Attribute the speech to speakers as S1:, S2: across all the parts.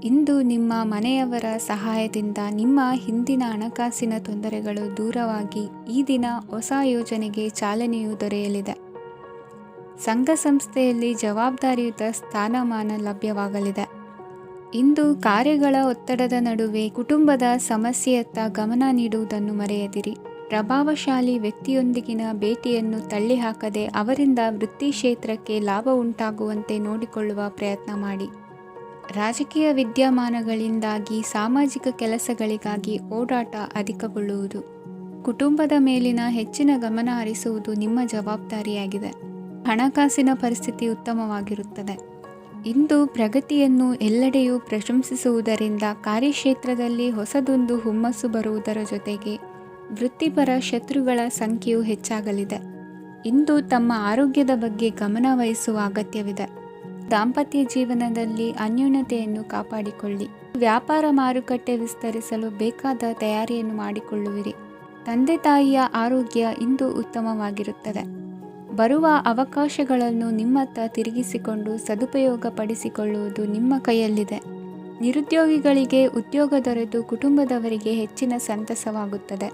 S1: ಇಂದು ನಿಮ್ಮ ಮನೆಯವರ ಸಹಾಯದಿಂದ ನಿಮ್ಮ ಹಿಂದಿನ ಹಣಕಾಸಿನ ತೊಂದರೆಗಳು ದೂರವಾಗಿ ಈ ದಿನ ಹೊಸ ಯೋಜನೆಗೆ ಚಾಲನೆಯು ದೊರೆಯಲಿದೆ. ಸಂಘ ಸಂಸ್ಥೆಯಲ್ಲಿ ಜವಾಬ್ದಾರಿಯುತ ಸ್ಥಾನಮಾನ ಲಭ್ಯವಾಗಲಿದೆ. ಇಂದು ಕಾರ್ಯಗಳ ಒತ್ತಡದ ನಡುವೆ ಕುಟುಂಬದ ಸಮಸ್ಯೆಯತ್ತ ಗಮನ ನೀಡುವುದನ್ನು ಮರೆಯದಿರಿ. ಪ್ರಭಾವಶಾಲಿ ವ್ಯಕ್ತಿಯೊಂದಿಗಿನ ಭೇಟಿಯನ್ನು ತಳ್ಳಿಹಾಕದೆ ಅವರಿಂದ ವೃತ್ತಿ ಕ್ಷೇತ್ರಕ್ಕೆ ಲಾಭ ಉಂಟಾಗುವಂತೆ ನೋಡಿಕೊಳ್ಳುವ ಪ್ರಯತ್ನ ಮಾಡಿ. ರಾಜಕೀಯ ವಿದ್ಯಮಾನಗಳಿಂದಾಗಿ ಸಾಮಾಜಿಕ ಕೆಲಸಗಳಿಗಾಗಿ ಓಡಾಟ ಅಧಿಕಗೊಳ್ಳುವುದು. ಕುಟುಂಬದ ಮೇಲಿನ ಹೆಚ್ಚಿನ ಗಮನ ಹರಿಸುವುದು ನಿಮ್ಮ ಜವಾಬ್ದಾರಿಯಾಗಿದೆ. ಹಣಕಾಸಿನ ಪರಿಸ್ಥಿತಿ ಉತ್ತಮವಾಗಿರುತ್ತದೆ. ಇಂದು ಪ್ರಗತಿಯನ್ನು ಎಲ್ಲೆಡೆಯೂ ಪ್ರಶಂಸಿಸುವುದರಿಂದ ಕಾರ್ಯಕ್ಷೇತ್ರದಲ್ಲಿ ಹೊಸದೊಂದು ಹುಮ್ಮಸ್ಸು ಬರುವುದರ ಜೊತೆಗೆ ವೃತ್ತಿಪರ ಶತ್ರುಗಳ ಸಂಖ್ಯೆಯು ಹೆಚ್ಚಾಗಲಿದೆ. ಇಂದು ತಮ್ಮ ಆರೋಗ್ಯದ ಬಗ್ಗೆ ಗಮನ ವಹಿಸುವ ಅಗತ್ಯವಿದೆ. ದಾಂಪತ್ಯ ಜೀವನದಲ್ಲಿ ಅನ್ಯೋನ್ಯತೆಯನ್ನು ಕಾಪಾಡಿಕೊಳ್ಳಿ. ವ್ಯಾಪಾರ ಮಾರುಕಟ್ಟೆ ವಿಸ್ತರಿಸಲು ಬೇಕಾದ ತಯಾರಿಯನ್ನು ಮಾಡಿಕೊಳ್ಳುವಿರಿ. ತಂದೆ ತಾಯಿಯ ಆರೋಗ್ಯ ಇಂದು ಉತ್ತಮವಾಗಿರುತ್ತದೆ. ಬರುವ ಅವಕಾಶಗಳನ್ನು ನಿಮ್ಮತ್ತ ತಿರುಗಿಸಿಕೊಂಡು ಸದುಪಯೋಗಪಡಿಸಿಕೊಳ್ಳುವುದು ನಿಮ್ಮ ಕೈಯಲ್ಲಿದೆ. ನಿರುದ್ಯೋಗಿಗಳಿಗೆ ಉದ್ಯೋಗ ದೊರೆತು ಕುಟುಂಬದವರಿಗೆ ಹೆಚ್ಚಿನ ಸಂತಸವಾಗುತ್ತದೆ.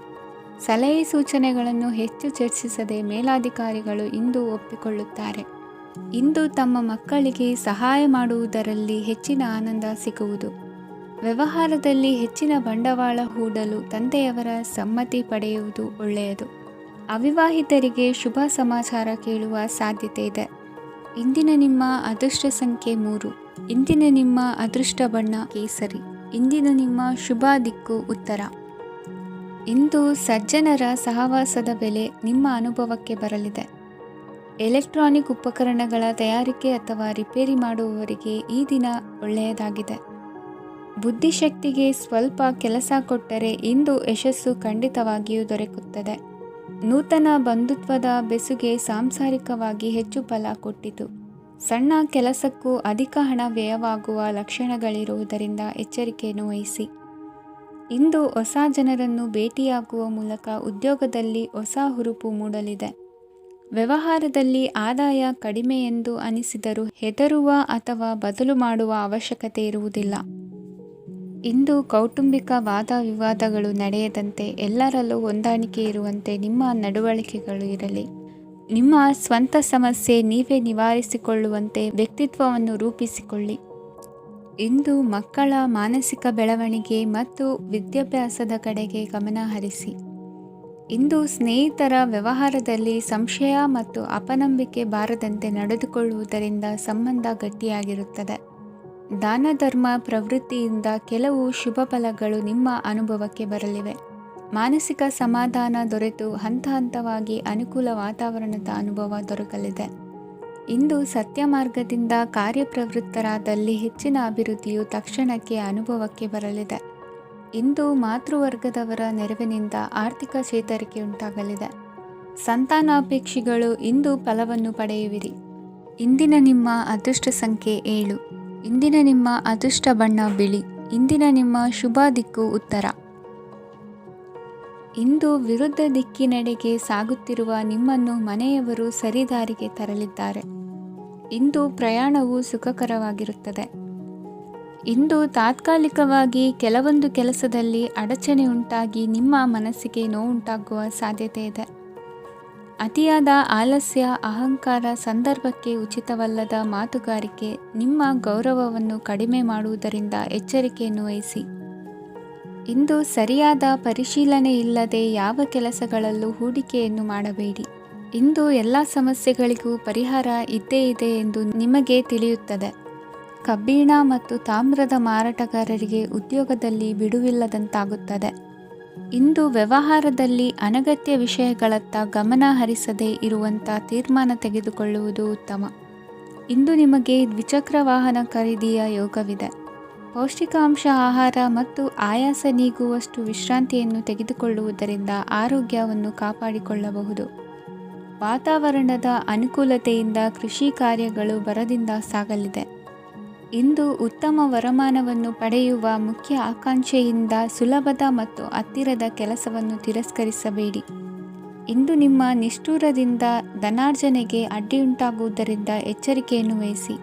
S1: ಸಲಹೆ ಸೂಚನೆಗಳನ್ನು ಹೆಚ್ಚು ಚರ್ಚಿಸದೆ ಮೇಲಾಧಿಕಾರಿಗಳು ಇಂದು ಒಪ್ಪಿಕೊಳ್ಳುತ್ತಾರೆ. ಇಂದು ತಮ್ಮ ಮಕ್ಕಳಿಗೆ ಸಹಾಯ ಮಾಡುವುದರಲ್ಲಿ ಹೆಚ್ಚಿನ ಆನಂದ ಸಿಗುವುದು. ವ್ಯವಹಾರದಲ್ಲಿ ಹೆಚ್ಚಿನ ಬಂಡವಾಳ ಹೂಡಲು ತಂದೆಯವರ ಸಮ್ಮತಿ ಪಡೆಯುವುದು ಒಳ್ಳೆಯದು. ಅವಿವಾಹಿತರಿಗೆ ಶುಭ ಸಮಾಚಾರ ಕೇಳುವ ಸಾಧ್ಯತೆ ಇದೆ. ಇಂದಿನ ನಿಮ್ಮ ಅದೃಷ್ಟ ಸಂಖ್ಯೆ 3. ಇಂದಿನ ನಿಮ್ಮ ಅದೃಷ್ಟ ಬಣ್ಣ ಕೇಸರಿ. ಇಂದಿನ ನಿಮ್ಮ ಶುಭ ದಿಕ್ಕು ಉತ್ತರ. ಇಂದು ಸಜ್ಜನರ ಸಹವಾಸದ ಬೆಲೆ ನಿಮ್ಮ ಅನುಭವಕ್ಕೆ ಬರಲಿದೆ. ಎಲೆಕ್ಟ್ರಾನಿಕ್ ಉಪಕರಣಗಳ ತಯಾರಿಕೆ ಅಥವಾ ರಿಪೇರಿ ಮಾಡುವವರಿಗೆ ಈ ದಿನ ಒಳ್ಳೆಯದಾಗಿದೆ. ಬುದ್ಧಿಶಕ್ತಿಗೆ ಸ್ವಲ್ಪ ಕೆಲಸ ಕೊಟ್ಟರೆ ಇಂದು ಯಶಸ್ಸು ಖಂಡಿತವಾಗಿಯೂ ದೊರಕುತ್ತದೆ. ನೂತನ ಬಂಧುತ್ವದ ಬೆಸುಗೆ ಸಾಂಸಾರಿಕವಾಗಿ ಹೆಚ್ಚು ಫಲ ಕೊಟ್ಟಿತು. ಸಣ್ಣ ಕೆಲಸಕ್ಕೂ ಅಧಿಕ ಹಣ ವ್ಯಯವಾಗುವ ಲಕ್ಷಣಗಳಿರುವುದರಿಂದ ಎಚ್ಚರಿಕೆಯನ್ನು ವಹಿಸಿ. ಇಂದು ಹೊಸ ಜನರನ್ನು ಭೇಟಿಯಾಗುವ ಮೂಲಕ ಉದ್ಯೋಗದಲ್ಲಿ ಹೊಸ ಹುರುಪು ಮೂಡಲಿದೆ. ವ್ಯವಹಾರದಲ್ಲಿ ಆದಾಯ ಕಡಿಮೆ ಎಂದು ಅನಿಸಿದರೂ ಹೆದರುವ ಅಥವಾ ಬದಲು ಮಾಡುವ ಅವಶ್ಯಕತೆ ಇರುವುದಿಲ್ಲ. ಇಂದು ಕೌಟುಂಬಿಕ ವಾದ ವಿವಾದಗಳು ನಡೆಯದಂತೆ ಎಲ್ಲರಲ್ಲೂ ಹೊಂದಾಣಿಕೆ ಇರುವಂತೆ ನಿಮ್ಮ ನಡವಳಿಕೆಗಳು ಇರಲಿ. ನಿಮ್ಮ ಸ್ವಂತ ಸಮಸ್ಯೆ ನೀವೇ ನಿವಾರಿಸಿಕೊಳ್ಳುವಂತೆ ವ್ಯಕ್ತಿತ್ವವನ್ನು ರೂಪಿಸಿಕೊಳ್ಳಿ. ಇಂದು ಮಕ್ಕಳ ಮಾನಸಿಕ ಬೆಳವಣಿಗೆ ಮತ್ತು ವಿದ್ಯಾಭ್ಯಾಸದ ಕಡೆಗೆ ಗಮನ ಹರಿಸಿ. ಇಂದು ಸ್ನೇಹಿತರ ವ್ಯವಹಾರದಲ್ಲಿ ಸಂಶಯ ಮತ್ತು ಅಪನಂಬಿಕೆ ಬಾರದಂತೆ ನಡೆದುಕೊಳ್ಳುವುದರಿಂದ ಸಂಬಂಧ ಗಟ್ಟಿಯಾಗಿರುತ್ತದೆ. ದಾನ ಧರ್ಮ ಪ್ರವೃತ್ತಿಯಿಂದ ಕೆಲವು ಶುಭ ಫಲಗಳು ನಿಮ್ಮ ಅನುಭವಕ್ಕೆ ಬರಲಿವೆ. ಮಾನಸಿಕ ಸಮಾಧಾನ ದೊರೆತು ಹಂತ ಹಂತವಾಗಿ ಅನುಕೂಲ ವಾತಾವರಣದ ಅನುಭವ ದೊರಕಲಿದೆ. ಇಂದು ಸತ್ಯ ಮಾರ್ಗದಿಂದ ಕಾರ್ಯಪ್ರವೃತ್ತರಾದಲ್ಲಿ ಹೆಚ್ಚಿನ ಅಭಿವೃದ್ಧಿಯು ತಕ್ಷಣಕ್ಕೆ ಅನುಭವಕ್ಕೆ ಬರಲಿದೆ. ಇಂದು ಮಾತೃವರ್ಗದವರ ನೆರವಿನಿಂದ ಆರ್ಥಿಕ ಚೇತರಿಕೆ ಉಂಟಾಗಲಿದೆ. ಸಂತಾನಾಪೇಕ್ಷಿಗಳು ಇಂದು ಫಲವನ್ನು ಪಡೆಯುವಿರಿ. ಇಂದಿನ ನಿಮ್ಮ ಅದೃಷ್ಟ ಸಂಖ್ಯೆ 7. ಇಂದಿನ ನಿಮ್ಮ ಅದೃಷ್ಟ ಬಣ್ಣ ಬಿಳಿ. ಇಂದಿನ ನಿಮ್ಮ ಶುಭ ದಿಕ್ಕು ಉತ್ತರ. ಇಂದು ವಿರುದ್ಧ ದಿಕ್ಕಿನೆಡೆಗೆ ಸಾಗುತ್ತಿರುವ ನಿಮ್ಮನ್ನು ಮನೆಯವರು ಸರಿದಾರಿಗೆ ತರಲಿದ್ದಾರೆ. ಇಂದು ಪ್ರಯಾಣವು ಸುಖಕರವಾಗಿರುತ್ತದೆ. ಇಂದು ತಾತ್ಕಾಲಿಕವಾಗಿ ಕೆಲವೊಂದು ಕೆಲಸದಲ್ಲಿ ಅಡಚಣೆ ಉಂಟಾಗಿ ನಿಮ್ಮ ಮನಸ್ಸಿಗೆ ನೋವುಂಟಾಗುವ ಸಾಧ್ಯತೆ ಇದೆ. ಅತಿಯಾದ ಆಲಸ್ಯ, ಅಹಂಕಾರ, ಸಂದರ್ಭಕ್ಕೆ ಉಚಿತವಲ್ಲದ ಮಾತುಗಾರಿಕೆ ನಿಮ್ಮ ಗೌರವವನ್ನು ಕಡಿಮೆ ಮಾಡುವುದರಿಂದ ಎಚ್ಚರಿಕೆಯನ್ನು ವಹಿಸಿ. ಇಂದು ಸರಿಯಾದ ಪರಿಶೀಲನೆ ಇಲ್ಲದೆ ಯಾವ ಕೆಲಸಗಳಲ್ಲೂ ಹೂಡಿಕೆಯನ್ನು ಮಾಡಬೇಡಿ. ಇಂದು ಎಲ್ಲ ಸಮಸ್ಯೆಗಳಿಗೂ ಪರಿಹಾರ ಇದ್ದೇ ಇದೆ ಎಂದು ನಿಮಗೆ ತಿಳಿಯುತ್ತದೆ. ಕಬ್ಬಿಣ ಮತ್ತು ತಾಮ್ರದ ಮಾರಾಟಗಾರರಿಗೆ ಉದ್ಯೋಗದಲ್ಲಿ ಬಿಡುವಿಲ್ಲದಂತಾಗುತ್ತದೆ. ಇಂದು ವ್ಯವಹಾರದಲ್ಲಿ ಅನಗತ್ಯ ವಿಷಯಗಳತ್ತ ಗಮನ ಹರಿಸದೇ ಇರುವಂಥ ತೀರ್ಮಾನ ತೆಗೆದುಕೊಳ್ಳುವುದು ಉತ್ತಮ. ಇಂದು ನಿಮಗೆ ದ್ವಿಚಕ್ರ ವಾಹನ ಖರೀದಿಯ ಯೋಗವಿದೆ. ಪೌಷ್ಟಿಕಾಂಶ ಆಹಾರ ಮತ್ತು ಆಯಾಸ ನೀಗುವಷ್ಟು ವಿಶ್ರಾಂತಿಯನ್ನು ತೆಗೆದುಕೊಳ್ಳುವುದರಿಂದ ಆರೋಗ್ಯವನ್ನು ಕಾಪಾಡಿಕೊಳ್ಳಬಹುದು. ವಾತಾವರಣದ ಅನುಕೂಲತೆಯಿಂದ ಕೃಷಿ ಕಾರ್ಯಗಳು ಭರದಿಂದ ಸಾಗಲಿದೆ. ಇಂದು ಉತ್ತಮ ವರಮಾನವನ್ನು ಪಡೆಯುವ ಮುಖ್ಯ ಆಕಾಂಕ್ಷೆಯಿಂದ ಸುಲಭದ ಮತ್ತು ಹತ್ತಿರದ ಕೆಲಸವನ್ನು ತಿರಸ್ಕರಿಸಬೇಡಿ. ಇಂದು ನಿಮ್ಮ ನಿಷ್ಠುರದಿಂದ ಧನಾರ್ಜನೆಗೆ ಅಡ್ಡಿಯುಂಟಾಗುವುದರಿಂದ ಎಚ್ಚರಿಕೆಯನ್ನು ವಹಿಸಿ.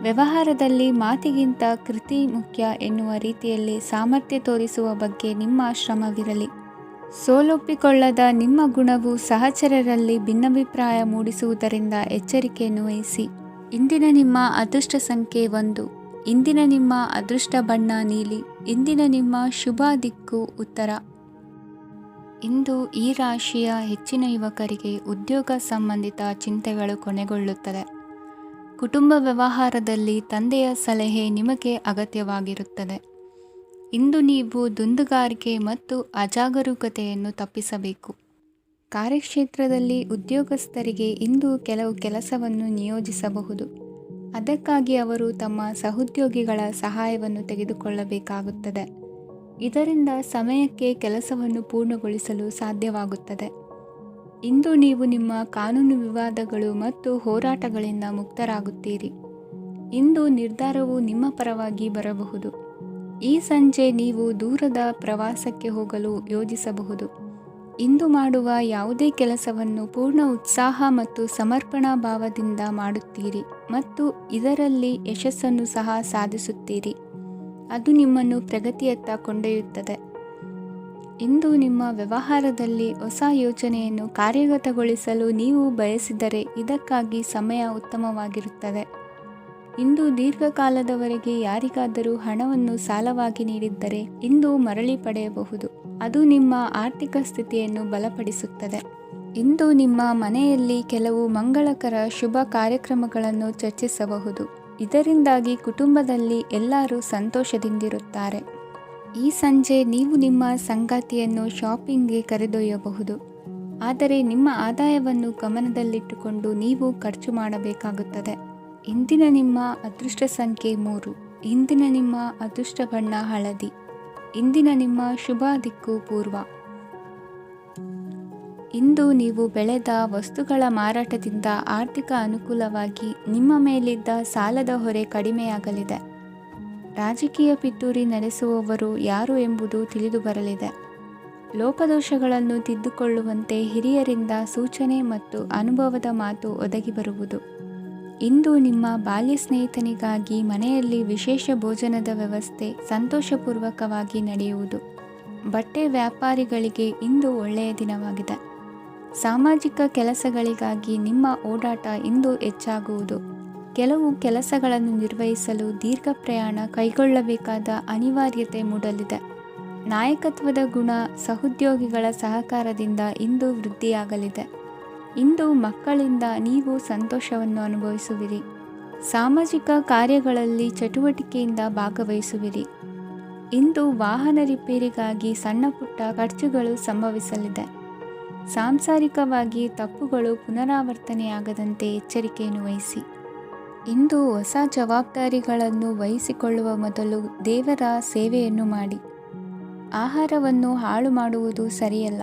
S1: ವ್ಯವಹಾರದಲ್ಲಿ ಮಾತಿಗಿಂತ ಕೃತಿ ಮುಖ್ಯ ಎನ್ನುವ ರೀತಿಯಲ್ಲಿ ಸಾಮರ್ಥ್ಯ ತೋರಿಸುವ ಬಗ್ಗೆ ನಿಮ್ಮ ಶ್ರಮವಿರಲಿ. ಸೋಲೊಪ್ಪಿಕೊಳ್ಳದ ನಿಮ್ಮ ಗುಣವು ಸಹಚರರಲ್ಲಿ ಭಿನ್ನಾಭಿಪ್ರಾಯ ಮೂಡಿಸುವುದರಿಂದ ಎಚ್ಚರಿಕೆಯನ್ನು ವಹಿಸಿ. ಇಂದಿನ ನಿಮ್ಮ ಅದೃಷ್ಟ ಸಂಖ್ಯೆ 1. ಇಂದಿನ ನಿಮ್ಮ ಅದೃಷ್ಟ ಬಣ್ಣ ನೀಲಿ. ಇಂದಿನ ನಿಮ್ಮ ಶುಭ ದಿಕ್ಕು ಉತ್ತರ. ಇಂದು ಈ ರಾಶಿಯ ಹೆಚ್ಚಿನ ಯುವಕರಿಗೆ ಉದ್ಯೋಗ ಸಂಬಂಧಿತ ಚಿಂತೆಗಳು ಕೊನೆಗೊಳ್ಳುತ್ತದೆ. ಕುಟುಂಬ ವ್ಯವಹಾರದಲ್ಲಿ ತಂದೆಯ ಸಲಹೆ ನಿಮಗೆ ಅಗತ್ಯವಾಗಿರುತ್ತದೆ. ಇಂದು ನೀವು ದುಂದುಗಾರಿಕೆ ಮತ್ತು ಅಜಾಗರೂಕತೆಯನ್ನು ತಪ್ಪಿಸಬೇಕು. ಕಾರ್ಯಕ್ಷೇತ್ರದಲ್ಲಿ ಉದ್ಯೋಗಸ್ಥರಿಗೆ ಇಂದು ಕೆಲವು ಕೆಲಸವನ್ನು ನಿಯೋಜಿಸಬಹುದು. ಅದಕ್ಕಾಗಿ ಅವರು ತಮ್ಮ ಸಹೋದ್ಯೋಗಿಗಳ ಸಹಾಯವನ್ನು ತೆಗೆದುಕೊಳ್ಳಬೇಕಾಗುತ್ತದೆ. ಇದರಿಂದ ಸಮಯಕ್ಕೆ ಕೆಲಸವನ್ನು ಪೂರ್ಣಗೊಳಿಸಲು ಸಾಧ್ಯವಾಗುತ್ತದೆ. ಇಂದು ನೀವು ನಿಮ್ಮ ಕಾನೂನು ವಿವಾದಗಳು ಮತ್ತು ಹೋರಾಟಗಳಿಂದ ಮುಕ್ತರಾಗುತ್ತೀರಿ. ಇಂದು ನಿರ್ಧಾರವು ನಿಮ್ಮ ಪರವಾಗಿ ಬರಬಹುದು. ಈ ಸಂಜೆ ನೀವು ದೂರದ ಪ್ರವಾಸಕ್ಕೆ ಹೋಗಲು ಯೋಜಿಸಬಹುದು. ಇಂದು ಮಾಡುವ ಯಾವುದೇ ಕೆಲಸವನ್ನು ಪೂರ್ಣ ಉತ್ಸಾಹ ಮತ್ತು ಸಮರ್ಪಣಾ ಭಾವದಿಂದ ಮಾಡುತ್ತೀರಿ ಮತ್ತು ಇದರಲ್ಲಿ ಯಶಸ್ಸನ್ನು ಸಹ ಸಾಧಿಸುತ್ತೀರಿ. ಅದು ನಿಮ್ಮನ್ನು ಪ್ರಗತಿಯತ್ತ ಕೊಂಡೊಯ್ಯುತ್ತದೆ. ಇಂದು ನಿಮ್ಮ ವ್ಯವಹಾರದಲ್ಲಿ ಹೊಸ ಯೋಜನೆಯನ್ನು ಕಾರ್ಯಗತಗೊಳಿಸಲು ನೀವು ಬಯಸಿದರೆ ಇದಕ್ಕಾಗಿ ಸಮಯ ಉತ್ತಮವಾಗಿರುತ್ತದೆ. ಇಂದು ದೀರ್ಘಕಾಲದವರೆಗೆ ಯಾರಿಗಾದರೂ ಹಣವನ್ನು ಸಾಲವಾಗಿ ನೀಡಿದ್ದರೆ ಇಂದು ಮರಳಿ ಪಡೆಯಬಹುದು. ಅದು ನಿಮ್ಮ ಆರ್ಥಿಕ ಸ್ಥಿತಿಯನ್ನು ಬಲಪಡಿಸುತ್ತದೆ. ಇಂದು ನಿಮ್ಮ ಮನೆಯಲ್ಲಿ ಕೆಲವು ಮಂಗಳಕರ ಶುಭ ಕಾರ್ಯಕ್ರಮಗಳನ್ನು ಚರ್ಚಿಸಬಹುದು. ಇದರಿಂದಾಗಿ ಕುಟುಂಬದಲ್ಲಿ ಎಲ್ಲರೂ ಸಂತೋಷದಿಂದಿರುತ್ತಾರೆ. ಈ ಸಂಜೆ ನೀವು ನಿಮ್ಮ ಸಂಗಾತಿಯನ್ನು ಶಾಪಿಂಗ್ಗೆ ಕರೆದೊಯ್ಯಬಹುದು. ಆದರೆ ನಿಮ್ಮ ಆದಾಯವನ್ನು ಗಮನದಲ್ಲಿಟ್ಟುಕೊಂಡು ನೀವು ಖರ್ಚು ಮಾಡಬೇಕಾಗುತ್ತದೆ. ಇಂದಿನ ನಿಮ್ಮ ಅದೃಷ್ಟ ಸಂಖ್ಯೆ 3. ಇಂದಿನ ನಿಮ್ಮ ಅದೃಷ್ಟ ಬಣ್ಣ ಹಳದಿ. ಇಂದಿನ ನಿಮ್ಮ ಶುಭ ದಿಕ್ಕು ಪೂರ್ವ. ಇಂದು ನೀವು ಬೆಳೆದ ವಸ್ತುಗಳ ಮಾರಾಟದಿಂದ ಆರ್ಥಿಕ ಅನುಕೂಲವಾಗಿ ನಿಮ್ಮ ಮೇಲಿದ್ದ ಸಾಲದ ಹೊರೆ ಕಡಿಮೆಯಾಗಲಿದೆ. ರಾಜಕೀಯ ಪಿತೂರಿ ನಡೆಸುವವರು ಯಾರು ಎಂಬುದು ತಿಳಿದು ಬರಲಿದೆ. ಲೋಪದೋಷಗಳನ್ನು ತಿದ್ದುಕೊಳ್ಳುವಂತೆ ಹಿರಿಯರಿಂದ ಸೂಚನೆ ಮತ್ತು ಅನುಭವದ ಮಾತು ಒದಗಿ ಬರುವುದು. ಇಂದು ನಿಮ್ಮ ಬಾಲ್ಯ ಸ್ನೇಹಿತನಿಗಾಗಿ ಮನೆಯಲ್ಲಿ ವಿಶೇಷ ಭೋಜನದ ವ್ಯವಸ್ಥೆ ಸಂತೋಷಪೂರ್ವಕವಾಗಿ ನಡೆಯುವುದು. ಬಟ್ಟೆ ವ್ಯಾಪಾರಿಗಳಿಗೆ ಇಂದು ಒಳ್ಳೆಯ ದಿನವಾಗಿದೆ. ಸಾಮಾಜಿಕ ಕೆಲಸಗಳಿಗಾಗಿ ನಿಮ್ಮ ಓಡಾಟ ಇಂದು ಹೆಚ್ಚಾಗುವುದು. ಕೆಲವು ಕೆಲಸಗಳನ್ನು ನಿರ್ವಹಿಸಲು ದೀರ್ಘ ಪ್ರಯಾಣ ಕೈಗೊಳ್ಳಬೇಕಾದ ಅನಿವಾರ್ಯತೆ ಮೂಡಲಿದೆ. ನಾಯಕತ್ವದ ಗುಣ ಸಹೋದ್ಯೋಗಿಗಳ ಸಹಕಾರದಿಂದ ಇಂದು ವೃದ್ಧಿಯಾಗಲಿದೆ. ಇಂದು ಮಕ್ಕಳಿಂದ ನೀವು ಸಂತೋಷವನ್ನು ಅನುಭವಿಸುವಿರಿ. ಸಾಮಾಜಿಕ ಕಾರ್ಯಗಳಲ್ಲಿ ಚಟುವಟಿಕೆಯಿಂದ ಭಾಗವಹಿಸುವಿರಿ. ಇಂದು ವಾಹನ ರಿಪೇರಿಗಾಗಿ ಸಣ್ಣ ಪುಟ್ಟ ಖರ್ಚುಗಳು ಸಂಭವಿಸಲಿದೆ. ಸಾಂಸಾರಿಕವಾಗಿ ತಪ್ಪುಗಳು ಪುನರಾವರ್ತನೆಯಾಗದಂತೆ ಎಚ್ಚರಿಕೆಯನ್ನು ವಹಿಸಿ. ಇಂದು ಹೊಸ ಜವಾಬ್ದಾರಿಗಳನ್ನು ವಹಿಸಿಕೊಳ್ಳುವ ಮೊದಲು ದೇವರ ಸೇವೆಯನ್ನು ಮಾಡಿ. ಆಹಾರವನ್ನು ಹಾಳು ಮಾಡುವುದು ಸರಿಯಲ್ಲ.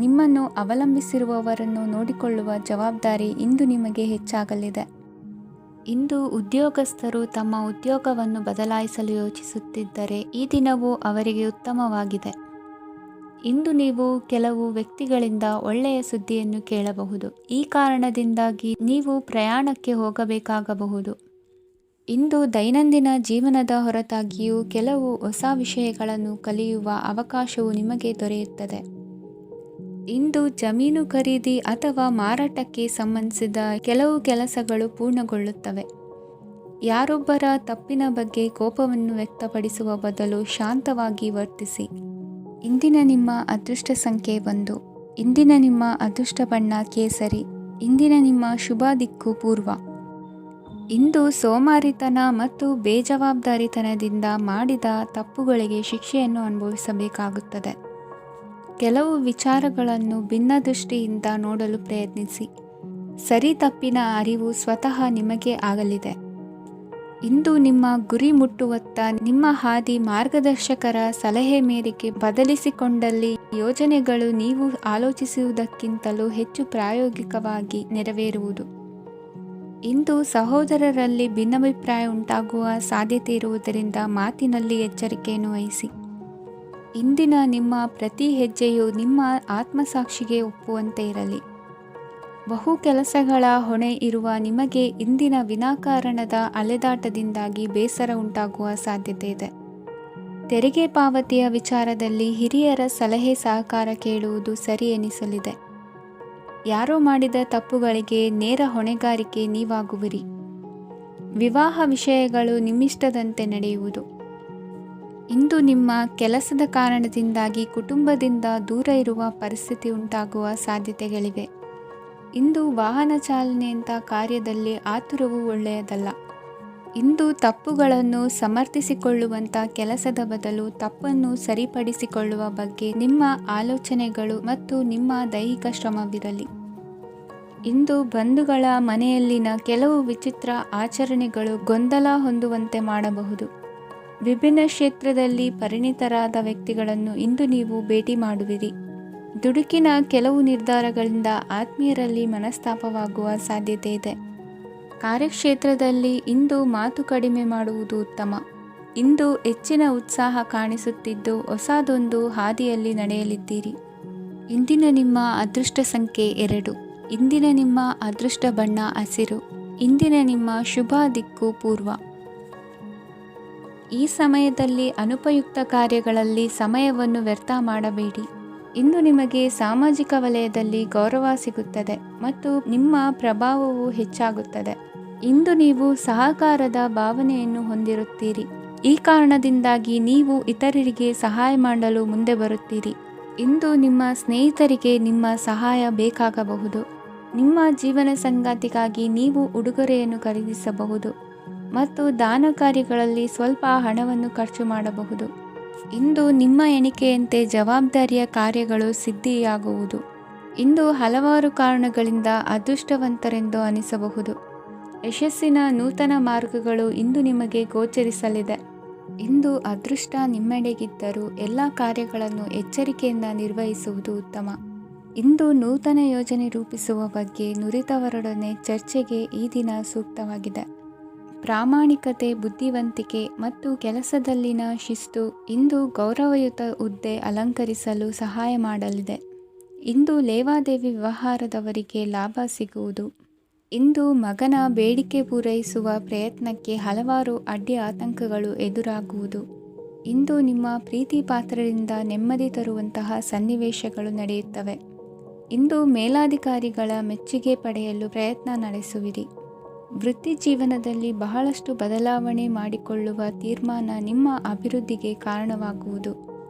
S1: ನಿಮ್ಮನ್ನು ಅವಲಂಬಿಸಿರುವವರನ್ನು ನೋಡಿಕೊಳ್ಳುವ ಜವಾಬ್ದಾರಿ ಇಂದು ನಿಮಗೆ ಹೆಚ್ಚಾಗಲಿದೆ. ಇಂದು ಉದ್ಯೋಗಸ್ಥರು ತಮ್ಮ ಉದ್ಯೋಗವನ್ನು ಬದಲಾಯಿಸಲು ಯೋಚಿಸುತ್ತಿದ್ದರೆ ಈ ದಿನವೂ ಅವರಿಗೆ ಉತ್ತಮವಾಗಿದೆ. ಇಂದು ನೀವು ಕೆಲವು ವ್ಯಕ್ತಿಗಳಿಂದ ಒಳ್ಳೆಯ ಸುದ್ದಿಯನ್ನು ಕೇಳಬಹುದು. ಈ ಕಾರಣದಿಂದಾಗಿ ನೀವು ಪ್ರಯಾಣಕ್ಕೆ ಹೋಗಬೇಕಾಗಬಹುದು. ಇಂದು ದೈನಂದಿನ ಜೀವನದ ಹೊರತಾಗಿಯೂ ಕೆಲವು ಹೊಸ ವಿಷಯಗಳನ್ನು ಕಲಿಯುವ ಅವಕಾಶವು ನಿಮಗೆ ದೊರೆಯುತ್ತದೆ. ಇಂದು ಜಮೀನು ಖರೀದಿ ಅಥವಾ ಮಾರಾಟಕ್ಕೆ ಸಂಬಂಧಿಸಿದ ಕೆಲವು ಕೆಲಸಗಳು ಪೂರ್ಣಗೊಳ್ಳುತ್ತವೆ. ಯಾರೊಬ್ಬರ ತಪ್ಪಿನ ಬಗ್ಗೆ ಕೋಪವನ್ನು ವ್ಯಕ್ತಪಡಿಸುವ ಬದಲು ಶಾಂತವಾಗಿ ವರ್ತಿಸಿ. ಇಂದಿನ ನಿಮ್ಮ ಅದೃಷ್ಟ ಸಂಖ್ಯೆ 1. ಇಂದಿನ ನಿಮ್ಮ ಅದೃಷ್ಟ ಬಣ್ಣ ಕೇಸರಿ. ಇಂದಿನ ನಿಮ್ಮ ಶುಭ ದಿಕ್ಕು ಪೂರ್ವ. ಇಂದು ಸೋಮಾರಿತನ ಮತ್ತು ಬೇಜವಾಬ್ದಾರಿತನದಿಂದ ಮಾಡಿದ ತಪ್ಪುಗಳಿಗೆ ಶಿಕ್ಷೆಯನ್ನು ಅನುಭವಿಸಬೇಕಾಗುತ್ತದೆ. ಕೆಲವು ವಿಚಾರಗಳನ್ನು ಭಿನ್ನ ದೃಷ್ಟಿಯಿಂದ ನೋಡಲು ಪ್ರಯತ್ನಿಸಿ. ಸರಿ ತಪ್ಪಿನ ಅರಿವು ಸ್ವತಃ ನಿಮಗೆ ಆಗಲಿದೆ. ಇಂದು ನಿಮ್ಮ ಗುರಿ ಮುಟ್ಟುವತ್ತ ನಿಮ್ಮ ಹಾದಿ ಮಾರ್ಗದರ್ಶಕರ ಸಲಹೆ ಮೇರೆಗೆ ಬದಲಿಸಿಕೊಂಡಲ್ಲಿ ಯೋಜನೆಗಳು ನೀವು ಆಲೋಚಿಸುವುದಕ್ಕಿಂತಲೂ ಹೆಚ್ಚು ಪ್ರಾಯೋಗಿಕವಾಗಿ ನೆರವೇರುವುದು. ಇಂದು ಸಹೋದರರಲ್ಲಿ ಭಿನ್ನಾಭಿಪ್ರಾಯ ಉಂಟಾಗುವ ಸಾಧ್ಯತೆ ಇರುವುದರಿಂದ ಮಾತಿನಲ್ಲಿ ಎಚ್ಚರಿಕೆಯನ್ನು ವಹಿಸಿ. ಇಂದಿನ ನಿಮ್ಮ ಪ್ರತಿ ಹೆಜ್ಜೆಯು ನಿಮ್ಮ ಆತ್ಮಸಾಕ್ಷಿಗೆ ಒಪ್ಪುವಂತೆ ಇರಲಿ. ಬಹು ಕೆಲಸಗಳ ಹೊಣೆ ಇರುವ ನಿಮಗೆ ಇಂದಿನ ವಿನಾಕಾರಣದ ಅಲೆದಾಟದಿಂದಾಗಿ ಬೇಸರ ಉಂಟಾಗುವ ಸಾಧ್ಯತೆ ಇದೆ. ತೆರಿಗೆ ಪಾವತಿಯ ವಿಚಾರದಲ್ಲಿ ಹಿರಿಯರ ಸಲಹೆ ಸಹಕಾರ ಕೇಳುವುದು ಸರಿ ಎನಿಸಲಿದೆ. ಯಾರೋ ಮಾಡಿದ ತಪ್ಪುಗಳಿಗೆ ನೇರ ಹೊಣೆಗಾರಿಕೆ ನೀವಾಗುವಿರಿ. ವಿವಾಹ ವಿಷಯಗಳು ನಿಮ್ಮಿಷ್ಟದಂತೆ ನಡೆಯುವುದು. ಇಂದು ನಿಮ್ಮ ಕೆಲಸದ ಕಾರಣದಿಂದಾಗಿ ಕುಟುಂಬದಿಂದ ದೂರ ಇರುವ ಪರಿಸ್ಥಿತಿ ಉಂಟಾಗುವ ಸಾಧ್ಯತೆಗಳಿವೆ. ಇಂದು ವಾಹನ ಚಾಲನೆಯಂಥ ಕಾರ್ಯದಲ್ಲಿ ಆತುರವು ಒಳ್ಳೆಯದಲ್ಲ. ಇಂದು ತಪ್ಪುಗಳನ್ನು ಸಮರ್ಥಿಸಿಕೊಳ್ಳುವಂಥ ಕೆಲಸದ ಬದಲು ತಪ್ಪನ್ನು ಸರಿಪಡಿಸಿಕೊಳ್ಳುವ ಬಗ್ಗೆ ನಿಮ್ಮ ಆಲೋಚನೆಗಳು ಮತ್ತು ನಿಮ್ಮ ದೈಹಿಕ ಶ್ರಮವಿರಲಿ. ಇಂದು ಬಂಧುಗಳ ಮನೆಯಲ್ಲಿನ ಕೆಲವು ವಿಚಿತ್ರ ಆಚರಣೆಗಳು ಗೊಂದಲ ಹೊಂದುವಂತೆ ಮಾಡಬಹುದು. ವಿಭಿನ್ನ ಕ್ಷೇತ್ರದಲ್ಲಿ ಪರಿಣಿತರಾದ ವ್ಯಕ್ತಿಗಳನ್ನು ಇಂದು ನೀವು ಭೇಟಿ ಮಾಡುವಿರಿ. ದುಡುಕಿನ ಕೆಲವು ನಿರ್ಧಾರಗಳಿಂದ ಆತ್ಮೀಯರಲ್ಲಿ ಮನಸ್ತಾಪವಾಗುವ ಸಾಧ್ಯತೆ ಇದೆ. ಕಾರ್ಯಕ್ಷೇತ್ರದಲ್ಲಿ ಇಂದು ಮಾತು ಕಡಿಮೆ ಮಾಡುವುದು ಉತ್ತಮ. ಇಂದು ಹೆಚ್ಚಿನ ಉತ್ಸಾಹ ಕಾಣಿಸುತ್ತಿದ್ದು ಹೊಸದೊಂದು ಹಾದಿಯಲ್ಲಿ ನಡೆಯಲಿದ್ದೀರಿ. ಇಂದಿನ ನಿಮ್ಮ ಅದೃಷ್ಟ ಸಂಖ್ಯೆ 2. ಇಂದಿನ ನಿಮ್ಮ ಅದೃಷ್ಟ ಬಣ್ಣ ಹಸಿರು. ಇಂದಿನ ನಿಮ್ಮ ಶುಭ ದಿಕ್ಕು ಪೂರ್ವ. ಈ ಸಮಯದಲ್ಲಿ ಅನುಪಯುಕ್ತ ಕಾರ್ಯಗಳಲ್ಲಿ ಸಮಯವನ್ನು ವ್ಯರ್ಥ ಮಾಡಬೇಡಿ. ಇಂದು ನಿಮಗೆ ಸಾಮಾಜಿಕ ವಲಯದಲ್ಲಿ ಗೌರವ ಸಿಗುತ್ತದೆ ಮತ್ತು ನಿಮ್ಮ ಪ್ರಭಾವವು ಹೆಚ್ಚಾಗುತ್ತದೆ. ಇಂದು ನೀವು ಸಹಕಾರದ ಭಾವನೆಯನ್ನು ಹೊಂದಿರುತ್ತೀರಿ. ಈ ಕಾರಣದಿಂದಾಗಿ ನೀವು ಇತರರಿಗೆ ಸಹಾಯ ಮಾಡಲು ಮುಂದೆ ಬರುತ್ತೀರಿ. ಇಂದು ನಿಮ್ಮ ಸ್ನೇಹಿತರಿಗೆ ನಿಮ್ಮ ಸಹಾಯ ಬೇಕಾಗಬಹುದು. ನಿಮ್ಮ ಜೀವನ ಸಂಗಾತಿಗಾಗಿ ನೀವು ಉಡುಗೊರೆಯನ್ನು ಖರೀದಿಸಬಹುದು ಮತ್ತು ದಾನ ಕಾರ್ಯಗಳಲ್ಲಿ ಸ್ವಲ್ಪ ಹಣವನ್ನು ಖರ್ಚು ಮಾಡಬಹುದು. ಇಂದು ನಿಮ್ಮ ಎಣಿಕೆಯಂತೆ ಜವಾಬ್ದಾರಿಯ ಕಾರ್ಯಗಳು ಸಿದ್ಧಿಯಾಗುವುದು. ಇಂದು ಹಲವಾರು ಕಾರಣಗಳಿಂದ ಅದೃಷ್ಟವಂತರೆಂದು ಅನಿಸಬಹುದು. ಯಶಸ್ಸಿನ ನೂತನ ಮಾರ್ಗಗಳು ಇಂದು ನಿಮಗೆ ಗೋಚರಿಸಲಿದೆ. ಇಂದು ಅದೃಷ್ಟ ನಿಮ್ಮೆಡೆಗಿದ್ದರೂ ಎಲ್ಲ ಕಾರ್ಯಗಳನ್ನು ಎಚ್ಚರಿಕೆಯಿಂದ ನಿರ್ವಹಿಸುವುದು ಉತ್ತಮ. ಇಂದು ನೂತನ ಯೋಜನೆ ರೂಪಿಸುವ ಬಗ್ಗೆ ನುರಿತವರೊಡನೆ ಚರ್ಚೆಗೆ ಈ ದಿನ ಸೂಕ್ತವಾಗಿದೆ. ಪ್ರಾಮಾಣಿಕತೆ, ಬುದ್ಧಿವಂತಿಕೆ ಮತ್ತು ಕೆಲಸದಲ್ಲಿನ ಶಿಸ್ತು ಇಂದು ಗೌರವಯುತ ಹುದ್ದೆ ಅಲಂಕರಿಸಲು ಸಹಾಯ ಮಾಡಲಿದೆ. ಇಂದು ಲೇವಾದೇವಿ ವ್ಯವಹಾರದವರಿಗೆ ಲಾಭ ಸಿಗುವುದು. ಇಂದು ಮಗನ ಬೇಡಿಕೆ ಪೂರೈಸುವ ಪ್ರಯತ್ನಕ್ಕೆ ಹಲವಾರು ಅಡ್ಡಿ ಆತಂಕಗಳು ಎದುರಾಗುವುದು. ಇಂದು ನಿಮ್ಮ ಪ್ರೀತಿ ಪಾತ್ರರಿಂದ ನೆಮ್ಮದಿ ತರುವಂತಹ ಸನ್ನಿವೇಶಗಳು ನಡೆಯುತ್ತವೆ. ಇಂದು ಮೇಲಾಧಿಕಾರಿಗಳ ಮೆಚ್ಚುಗೆ ಪಡೆಯಲು ಪ್ರಯತ್ನ ನಡೆಸುವಿರಿ. ವೃತ್ತಿ ಜೀವನದಲ್ಲಿ ಬಹಳಷ್ಟು ಬದಲಾವಣೆ ಮಾಡಿಕೊಳ್ಳುವ ತೀರ್ಮಾನ ನಿಮ್ಮ ಅಭಿವೃದ್ಧಿಗೆ ಕಾರಣವಾಗುವುದು.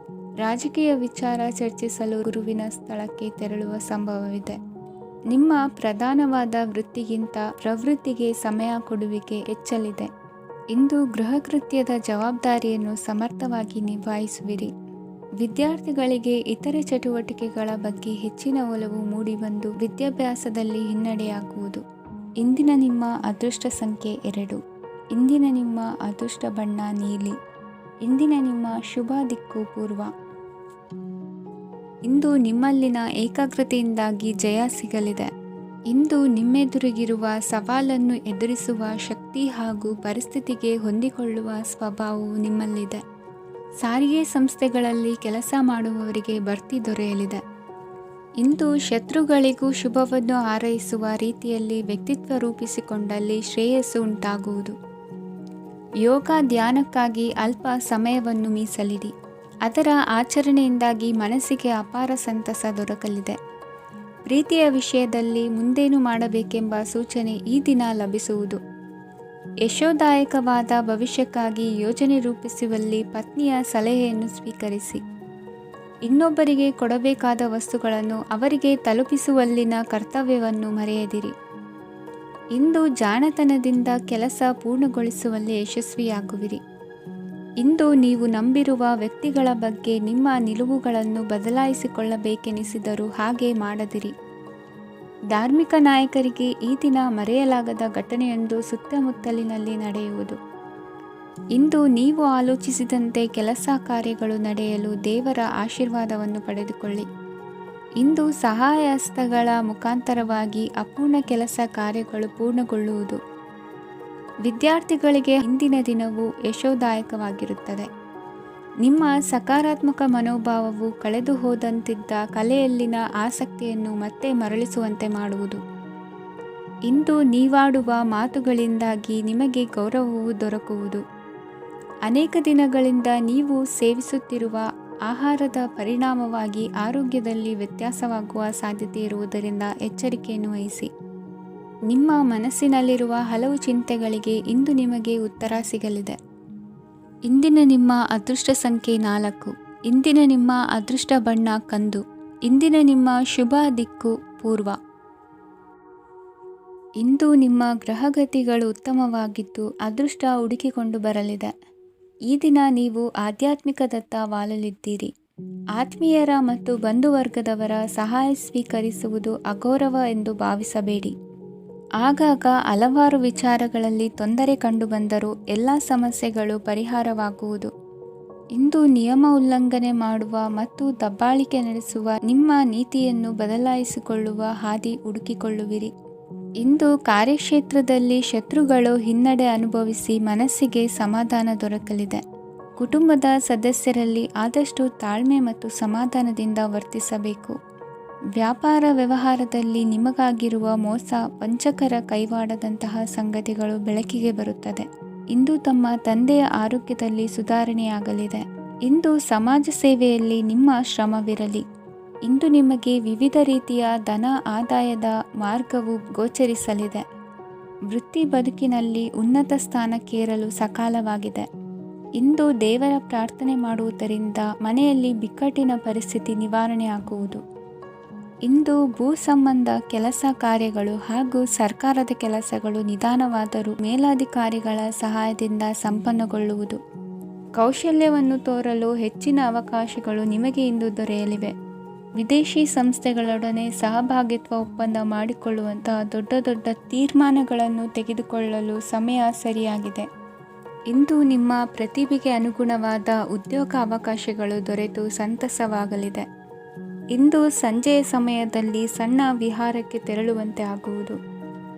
S1: ರಾಜಕೀಯ ವಿಚಾರ ಚರ್ಚಿಸಲು ಗುರುವಿನ ಸ್ಥಳಕ್ಕೆ ತೆರಳುವ ಸಂಭವವಿದೆ. ನಿಮ್ಮ ಪ್ರಧಾನವಾದ ವೃತ್ತಿಗಿಂತ ಪ್ರವೃತ್ತಿಗೆ ಸಮಯ ಕೊಡುವಿಕೆ ಹೆಚ್ಚಲಿದೆ. ಇಂದು ಗೃಹ ಕೃತ್ಯದ ಜವಾಬ್ದಾರಿಯನ್ನು ಸಮರ್ಥವಾಗಿ ನಿಭಾಯಿಸುವಿರಿ. ವಿದ್ಯಾರ್ಥಿಗಳಿಗೆ ಇತರೆ ಚಟುವಟಿಕೆಗಳ ಬಗ್ಗೆ ಹೆಚ್ಚಿನ ಒಲವು ಮೂಡಿಬಂದು ವಿದ್ಯಾಭ್ಯಾಸದಲ್ಲಿ ಹಿನ್ನಡೆಯಾಗುವುದು. ಇಂದಿನ ನಿಮ್ಮ ಅದೃಷ್ಟ ಸಂಖ್ಯೆ 2. ಇಂದಿನ ನಿಮ್ಮ ಅದೃಷ್ಟ ಬಣ್ಣ ನೀಲಿ. ಇಂದಿನ ನಿಮ್ಮ ಶುಭ ದಿಕ್ಕು ಪೂರ್ವ. ಇಂದು ನಿಮ್ಮಲ್ಲಿನ ಏಕಾಗ್ರತೆಯಿಂದಾಗಿ ಜಯ ಸಿಗಲಿದೆ. ಇಂದು ನಿಮ್ಮೆದುರಿಗಿರುವ ಸವಾಲನ್ನು ಎದುರಿಸುವ ಶಕ್ತಿ ಹಾಗೂ ಪರಿಸ್ಥಿತಿಗೆ ಹೊಂದಿಕೊಳ್ಳುವ ಸ್ವಭಾವವು ನಿಮ್ಮಲ್ಲಿದೆ. ಸಾರಿಗೆ ಸಂಸ್ಥೆಗಳಲ್ಲಿ ಕೆಲಸ ಮಾಡುವವರಿಗೆ ಬಡ್ತಿ ದೊರೆಯಲಿದೆ. ಇಂದು ಶತ್ರುಗಳಿಗೂ ಶುಭವನ್ನು ಹಾರೈಸುವ ರೀತಿಯಲ್ಲಿ ವ್ಯಕ್ತಿತ್ವ ರೂಪಿಸಿಕೊಂಡಲ್ಲಿ ಶ್ರೇಯಸ್ಸು ಉಂಟಾಗುವುದು. ಯೋಗ ಧ್ಯಾನಕ್ಕಾಗಿ ಅಲ್ಪ ಸಮಯವನ್ನು ಮೀಸಲಿಡಿ. ಅದರ ಆಚರಣೆಯಿಂದಾಗಿ ಮನಸ್ಸಿಗೆ ಅಪಾರ ಸಂತಸ ದೊರಕಲಿದೆ. ಪ್ರೀತಿಯ ವಿಷಯದಲ್ಲಿ ಮುಂದೇನು ಮಾಡಬೇಕೆಂಬ ಸೂಚನೆ ಈ ದಿನ ಲಭಿಸುವುದು. ಯಶೋದಾಯಕವಾದ ಭವಿಷ್ಯಕ್ಕಾಗಿ ಯೋಜನೆ ರೂಪಿಸುವಲ್ಲಿ ಪತ್ನಿಯ ಸಲಹೆಯನ್ನು ಸ್ವೀಕರಿಸಿ. ಇನ್ನೊಬ್ಬರಿಗೆ ಕೊಡಬೇಕಾದ ವಸ್ತುಗಳನ್ನು ಅವರಿಗೆ ತಲುಪಿಸುವಲ್ಲಿನ ಕರ್ತವ್ಯವನ್ನು ಮರೆಯದಿರಿ. ಇಂದು ಜಾಣತನದಿಂದ ಕೆಲಸ ಪೂರ್ಣಗೊಳಿಸುವಲ್ಲಿ ಯಶಸ್ವಿಯಾಗುವಿರಿ. ಇಂದು ನೀವು ನಂಬಿರುವ ವ್ಯಕ್ತಿಗಳ ಬಗ್ಗೆ ನಿಮ್ಮ ನಿಲುವುಗಳನ್ನು ಬದಲಾಯಿಸಿಕೊಳ್ಳಬೇಕೆನಿಸಿದರೂ ಹಾಗೆ ಮಾಡದಿರಿ. ಧಾರ್ಮಿಕ ನಾಯಕರಿಗೆ ಈ ದಿನ ಮರೆಯಲಾಗದ ಘಟನೆಯೊಂದು ಸುತ್ತಮುತ್ತಲಿನಲ್ಲಿ ನಡೆಯುವುದು. ಇಂದು ನೀವು ಆಲೋಚಿಸಿದಂತೆ ಕೆಲಸ ಕಾರ್ಯಗಳು ನಡೆಯಲು ದೇವರ ಆಶೀರ್ವಾದವನ್ನು ಪಡೆದುಕೊಳ್ಳಿ. ಇಂದು ಸಹಾಯ ಹಸ್ತಗಳ ಮುಖಾಂತರವಾಗಿ ಅಪೂರ್ಣ ಕೆಲಸ ಕಾರ್ಯಗಳು ಪೂರ್ಣಗೊಳ್ಳುವುದು. ವಿದ್ಯಾರ್ಥಿಗಳಿಗೆ ಇಂದಿನ ದಿನವು ಯಶೋದಾಯಕವಾಗಿರುತ್ತದೆ. ನಿಮ್ಮ ಸಕಾರಾತ್ಮಕ ಮನೋಭಾವವು ಕಳೆದು ಹೋದಂತಿದ್ದ ಕಲೆಯಲ್ಲಿನ ಆಸಕ್ತಿಯನ್ನು ಮತ್ತೆ ಮರಳಿಸುವಂತೆ ಮಾಡುವುದು. ಇಂದು ನೀವಾಡುವ ಮಾತುಗಳಿಂದಾಗಿ ನಿಮಗೆ ಗೌರವವು ದೊರಕುವುದು. ಅನೇಕ ದಿನಗಳಿಂದ ನೀವು ಸೇವಿಸುತ್ತಿರುವ ಆಹಾರದ ಪರಿಣಾಮವಾಗಿ ಆರೋಗ್ಯದಲ್ಲಿ ವ್ಯತ್ಯಾಸವಾಗುವ ಸಾಧ್ಯತೆ ಇರುವುದರಿಂದ ಎಚ್ಚರಿಕೆಯನ್ನು ವಹಿಸಿ. ನಿಮ್ಮ ಮನಸ್ಸಿನಲ್ಲಿರುವ ಹಲವು ಚಿಂತೆಗಳಿಗೆ ಇಂದು ನಿಮಗೆ ಉತ್ತರ ಸಿಗಲಿದೆ. ಇಂದಿನ ನಿಮ್ಮ ಅದೃಷ್ಟ ಸಂಖ್ಯೆ 4. ಇಂದಿನ ನಿಮ್ಮ ಅದೃಷ್ಟ ಬಣ್ಣ ಕಂದು. ಇಂದಿನ ನಿಮ್ಮ ಶುಭ ದಿಕ್ಕು ಪೂರ್ವ. ಇಂದು ನಿಮ್ಮ ಗ್ರಹಗತಿಗಳು ಉತ್ತಮವಾಗಿದ್ದು ಅದೃಷ್ಟ ಹುಡುಕಿಕೊಂಡು ಬರಲಿದೆ. ಈ ದಿನ ನೀವು ಆಧ್ಯಾತ್ಮಿಕದತ್ತ ವಾಲಲಿದ್ದೀರಿ. ಆತ್ಮೀಯರ ಮತ್ತು ಬಂಧುವರ್ಗದವರ ಸಹಾಯ ಸ್ವೀಕರಿಸುವುದು ಅಗೌರವ ಎಂದು ಭಾವಿಸಬೇಡಿ. ಆಗಾಗ ಹಲವಾರು ವಿಚಾರಗಳಲ್ಲಿ ತೊಂದರೆ ಕಂಡುಬಂದರೂ ಎಲ್ಲ ಸಮಸ್ಯೆಗಳು ಪರಿಹಾರವಾಗುವುದು. ಇಂದು ನಿಯಮ ಉಲ್ಲಂಘನೆ ಮಾಡುವ ಮತ್ತು ದಬ್ಬಾಳಿಕೆ ನಡೆಸುವ ನಿಮ್ಮ ನೀತಿಯನ್ನು ಬದಲಾಯಿಸಿಕೊಳ್ಳುವ ಹಾದಿ ಹುಡುಕಿಕೊಳ್ಳುವಿರಿ. ಇಂದು ಕಾರ್ಯಕ್ಷೇತ್ರದಲ್ಲಿ ಶತ್ರುಗಳು ಹಿನ್ನಡೆ ಅನುಭವಿಸಿ ಮನಸ್ಸಿಗೆ ಸಮಾಧಾನ ದೊರಕಲಿದೆ. ಕುಟುಂಬದ ಸದಸ್ಯರಲ್ಲಿ ಆದಷ್ಟು ತಾಳ್ಮೆ ಮತ್ತು ಸಮಾಧಾನದಿಂದ ವರ್ತಿಸಬೇಕು. ವ್ಯಾಪಾರ ವ್ಯವಹಾರದಲ್ಲಿ ನಿಮಗಾಗಿರುವ ಮೋಸ, ವಂಚಕರ ಕೈವಾಡದಂತಹ ಸಂಗತಿಗಳು ಬೆಳಕಿಗೆ ಬರುತ್ತದೆ. ಇಂದು ತಮ್ಮ ತಂದೆಯ ಆರೋಗ್ಯದಲ್ಲಿ ಸುಧಾರಣೆಯಾಗಲಿದೆ. ಇಂದು ಸಮಾಜ ಸೇವೆಯಲ್ಲಿ ನಿಮ್ಮ ಶ್ರಮವಿರಲಿ. ಇಂದು ನಿಮಗೆ ವಿವಿಧ ರೀತಿಯ ಧನ ಆದಾಯದ ಮಾರ್ಗವು ಗೋಚರಿಸಲಿದೆ. ವೃತ್ತಿ ಬದುಕಿನಲ್ಲಿ ಉನ್ನತ ಸ್ಥಾನಕ್ಕೇರಲು ಸಕಾಲವಾಗಿದೆ. ಇಂದು ದೇವರ ಪ್ರಾರ್ಥನೆ ಮಾಡುವುದರಿಂದ ಮನೆಯಲ್ಲಿ ಬಿಕ್ಕಟ್ಟಿನ ಪರಿಸ್ಥಿತಿ ನಿವಾರಣೆಯಾಗುವುದು. ಇಂದು ಭೂ ಸಂಬಂಧ ಕೆಲಸ ಕಾರ್ಯಗಳು ಹಾಗೂ ಸರ್ಕಾರದ ಕೆಲಸಗಳು ನಿಧಾನವಾದರೂ ಮೇಲಾಧಿಕಾರಿಗಳ ಸಹಾಯದಿಂದ ಸಂಪನ್ನಗೊಳ್ಳುವುದು. ಕೌಶಲ್ಯವನ್ನು ತೋರಲು ಹೆಚ್ಚಿನ ಅವಕಾಶಗಳು ನಿಮಗೆ ಇಂದು ದೊರೆಯಲಿವೆ. ವಿದೇಶಿ ಸಂಸ್ಥೆಗಳೊಡನೆ ಸಹಭಾಗಿತ್ವ ಒಪ್ಪಂದ ಮಾಡಿಕೊಳ್ಳುವಂತಹ ದೊಡ್ಡ ದೊಡ್ಡ ತೀರ್ಮಾನಗಳನ್ನು ತೆಗೆದುಕೊಳ್ಳಲು ಸಮಯ ಸರಿಯಾಗಿದೆ. ಇಂದು ನಿಮ್ಮ ಪ್ರತಿಭೆಗೆ ಅನುಗುಣವಾದ ಉದ್ಯೋಗ ಅವಕಾಶಗಳು ದೊರೆತು ಸಂತಸವಾಗಲಿದೆ. ಇಂದು ಸಂಜೆಯ ಸಮಯದಲ್ಲಿ ಸಣ್ಣ ವಿಹಾರಕ್ಕೆ ತೆರಳುವಂತೆ ಆಗುವುದು.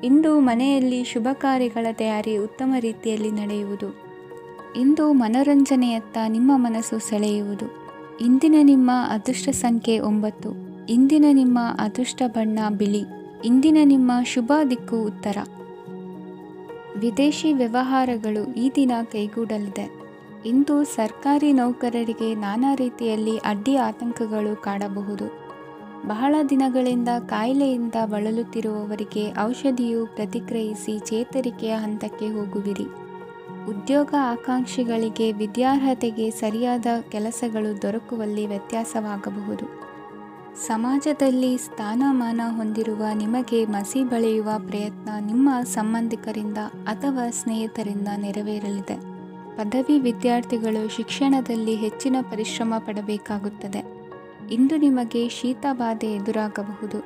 S1: ಇಂದು ಮನೆಯಲ್ಲಿ ಶುಭ ಕಾರ್ಯಗಳ ತಯಾರಿ ಉತ್ತಮ ರೀತಿಯಲ್ಲಿ ನಡೆಯುವುದು. ಇಂದು ಮನೋರಂಜನೆಯತ್ತ ನಿಮ್ಮ ಮನಸ್ಸು ಸೆಳೆಯುವುದು. ಇಂದಿನ ನಿಮ್ಮ ಅದೃಷ್ಟ ಸಂಖ್ಯೆ 9. ಇಂದಿನ ನಿಮ್ಮ ಅದೃಷ್ಟ ಬಣ್ಣ ಬಿಳಿ. ಇಂದಿನ ನಿಮ್ಮ ಶುಭ ದಿಕ್ಕು ಉತ್ತರ. ವಿದೇಶಿ ವ್ಯವಹಾರಗಳು ಈ ದಿನ ಕೈಗೂಡಲಿದೆ. ಇಂದು ಸರ್ಕಾರಿ ನೌಕರರಿಗೆ ನಾನಾ ರೀತಿಯಲ್ಲಿ ಅಡ್ಡಿ ಆತಂಕಗಳು ಕಾಡಬಹುದು. ಬಹಳ ದಿನಗಳಿಂದ ಕಾಯಿಲೆಯಿಂದ ಬಳಲುತ್ತಿರುವವರಿಗೆ ಔಷಧಿಯು ಪ್ರತಿಕ್ರಿಯಿಸಿ ಚೇತರಿಕೆಯ ಹಂತಕ್ಕೆ ಹೋಗುವಿರಿ. ಉದ್ಯೋಗ ಆಕಾಂಕ್ಷಿಗಳಿಗೆ ವಿದ್ಯಾರ್ಹತೆಗೆ ಸರಿಯಾದ ಕೆಲಸಗಳು ದೊರಕುವಲ್ಲಿ ವ್ಯತ್ಯಾಸವಾಗಬಹುದು. ಸಮಾಜದಲ್ಲಿ ಸ್ಥಾನಮಾನ ಹೊಂದಿರುವ ನಿಮಗೆ ಮಸಿ ಬಳಿಯುವ ಪ್ರಯತ್ನ ನಿಮ್ಮ ಸಂಬಂಧಿಕರಿಂದ ಅಥವಾ ಸ್ನೇಹಿತರಿಂದ ನೆರವೇರಲಿದೆ. ಪದವಿ ವಿದ್ಯಾರ್ಥಿಗಳು ಶಿಕ್ಷಣದಲ್ಲಿ ಹೆಚ್ಚಿನ ಪರಿಶ್ರಮ ಪಡಬೇಕಾಗುತ್ತದೆ. ಇಂದು ನಿಮಗೆ ಶೀತ ಬಾಧೆ ಎದುರಾಗಬಹುದು.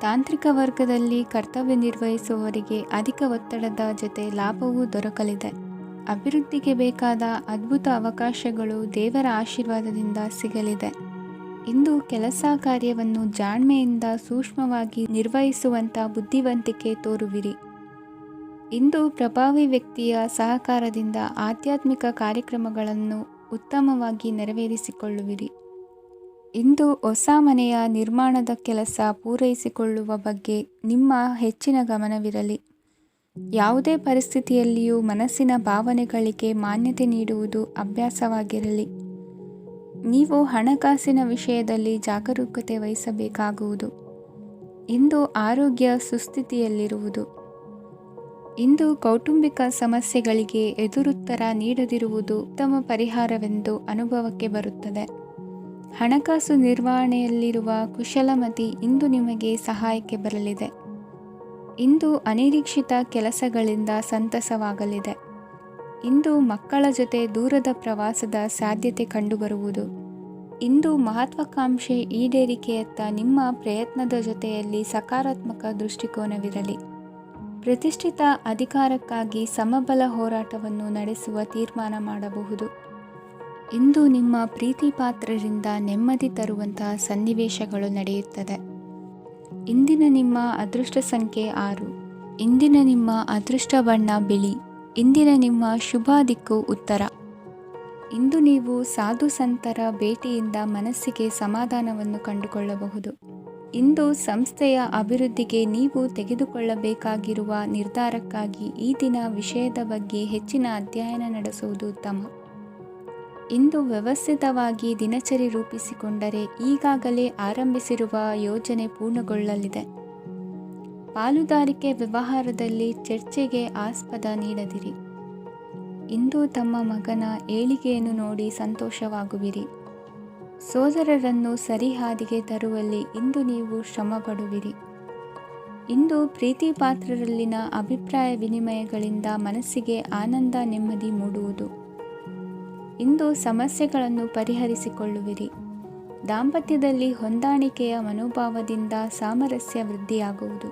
S1: ತಾಂತ್ರಿಕ ವರ್ಗದಲ್ಲಿ ಕರ್ತವ್ಯ ನಿರ್ವಹಿಸುವವರಿಗೆ ಅಧಿಕ ಒತ್ತಡದ ಜೊತೆ ಲಾಭವೂ ದೊರಕಲಿದೆ. ಅಭಿವೃದ್ಧಿಗೆ ಬೇಕಾದ ಅದ್ಭುತ ಅವಕಾಶಗಳು ದೇವರ ಆಶೀರ್ವಾದದಿಂದ ಸಿಗಲಿದೆ. ಇಂದು ಕೆಲಸ ಕಾರ್ಯವನ್ನು ಜಾಣ್ಮೆಯಿಂದ ಸೂಕ್ಷ್ಮವಾಗಿ ನಿರ್ವಹಿಸುವಂಥ ಬುದ್ಧಿವಂತಿಕೆ ತೋರುವಿರಿ. ಇಂದು ಪ್ರಭಾವಿ ವ್ಯಕ್ತಿಯ ಸಹಕಾರದಿಂದ ಆಧ್ಯಾತ್ಮಿಕ ಕಾರ್ಯಕ್ರಮಗಳನ್ನು ಉತ್ತಮವಾಗಿ ನೆರವೇರಿಸಿಕೊಳ್ಳುವಿರಿ. ಇಂದು ಹೊಸ ಮನೆಯ ನಿರ್ಮಾಣದ ಕೆಲಸ ಪೂರೈಸಿಕೊಳ್ಳುವ ಬಗ್ಗೆ ನಿಮ್ಮ ಹೆಚ್ಚಿನ ಗಮನವಿರಲಿ. ಯಾವುದೇ ಪರಿಸ್ಥಿತಿಯಲ್ಲಿಯೂ ಮನಸ್ಸಿನ ಭಾವನೆಗಳಿಗೆ ಮಾನ್ಯತೆ ನೀಡುವುದು ಅಭ್ಯಾಸವಾಗಿರಲಿ. ನೀವು ಹಣಕಾಸಿನ ವಿಷಯದಲ್ಲಿ ಜಾಗರೂಕತೆ ವಹಿಸಬೇಕಾಗುವುದು. ಇಂದು ಆರೋಗ್ಯ ಸುಸ್ಥಿತಿಯಲ್ಲಿರುವುದು. ಇಂದು ಕೌಟುಂಬಿಕ ಸಮಸ್ಯೆಗಳಿಗೆ ಎದುರುತ್ತರ ನೀಡದಿರುವುದು ಉತ್ತಮ ಪರಿಹಾರವೆಂದು ಅನುಭವಕ್ಕೆ ಬರುತ್ತದೆ. ಹಣಕಾಸು ನಿರ್ವಹಣೆಯಲ್ಲಿರುವ ಕುಶಲಮತಿ ಇಂದು ನಿಮಗೆ ಸಹಾಯಕ್ಕೆ ಬರಲಿದೆ. ಇಂದು ಅನಿರೀಕ್ಷಿತ ಕೆಲಸಗಳಿಂದ ಸಂತಸವಾಗಲಿದೆ. ಇಂದು ಮಕ್ಕಳ ಜೊತೆ ದೂರದ ಪ್ರವಾಸದ ಸಾಧ್ಯತೆ ಕಂಡುಬರುವುದು. ಇಂದು ಮಹತ್ವಾಕಾಂಕ್ಷೆ ಈಡೇರಿಕೆಯತ್ತ ನಿಮ್ಮ ಪ್ರಯತ್ನದ ಜೊತೆಯಲ್ಲಿ ಸಕಾರಾತ್ಮಕ ದೃಷ್ಟಿಕೋನವಿರಲಿ. ಪ್ರತಿಷ್ಠಿತ ಅಧಿಕಾರಕ್ಕಾಗಿ ಸಮಬಲ ಹೋರಾಟವನ್ನು ನಡೆಸುವ ತೀರ್ಮಾನ ಮಾಡಬಹುದು. ಇಂದು ನಿಮ್ಮ ಪ್ರೀತಿ ಪಾತ್ರರಿಂದ ನೆಮ್ಮದಿ ತರುವಂತಹ ಸನ್ನಿವೇಶಗಳು ನಡೆಯುತ್ತದೆ. ಇಂದಿನ ನಿಮ್ಮ ಅದೃಷ್ಟ ಸಂಖ್ಯೆ 6. ಇಂದಿನ ನಿಮ್ಮ ಅದೃಷ್ಟ ಬಣ್ಣ ಬಿಳಿ. ಇಂದಿನ ನಿಮ್ಮ ಶುಭ ದಿಕ್ಕು ಉತ್ತರ. ಇಂದು ನೀವು ಸಾಧು ಸಂತರ ಭೇಟಿಯಿಂದ ಮನಸ್ಸಿಗೆ ಸಮಾಧಾನವನ್ನು ಕಂಡುಕೊಳ್ಳಬಹುದು. ಇಂದು ಸಂಸ್ಥೆಯ ಅಭಿವೃದ್ಧಿಗೆ ನೀವು ತೆಗೆದುಕೊಳ್ಳಬೇಕಾಗಿರುವ ನಿರ್ಧಾರಕ್ಕಾಗಿ ಈ ದಿನ ವಿಷಯದ ಬಗ್ಗೆ ಹೆಚ್ಚಿನ ಅಧ್ಯಯನ ನಡೆಸುವುದು ಉತ್ತಮ. ಇಂದು ವ್ಯವಸ್ಥಿತವಾಗಿ ದಿನಚರಿ ರೂಪಿಸಿಕೊಂಡರೆ ಈಗಾಗಲೇ ಆರಂಭಿಸಿರುವ ಯೋಜನೆ ಪೂರ್ಣಗೊಳ್ಳಲಿದೆ. ಪಾಲುದಾರಿಕೆ ವ್ಯವಹಾರದಲ್ಲಿ ಚರ್ಚೆಗೆ ಆಸ್ಪದ ನೀಡದಿರಿ. ಇಂದು ತಮ್ಮ ಮಗನ ಏಳಿಗೆಯನ್ನು ನೋಡಿ ಸಂತೋಷವಾಗುವಿರಿ. ಸೋದರರನ್ನು ಸರಿಹಾದಿಗೆ ತರುವಲ್ಲಿ ಇಂದು ನೀವು ಶ್ರಮಪಡುವಿರಿ. ಇಂದು ಪ್ರೀತಿ ಪಾತ್ರರಲ್ಲಿನ ಅಭಿಪ್ರಾಯ ವಿನಿಮಯಗಳಿಂದ ಮನಸ್ಸಿಗೆ ಆನಂದ ನೆಮ್ಮದಿ ಮೂಡುವುದು. ಇಂದು ಸಮಸ್ಯೆಗಳನ್ನು ಪರಿಹರಿಸಿಕೊಳ್ಳುವಿರಿ. ದಾಂಪತ್ಯದಲ್ಲಿ ಹೊಂದಾಣಿಕೆಯ ಮನೋಭಾವದಿಂದ ಸಾಮರಸ್ಯ ವೃದ್ಧಿಯಾಗುವುದು.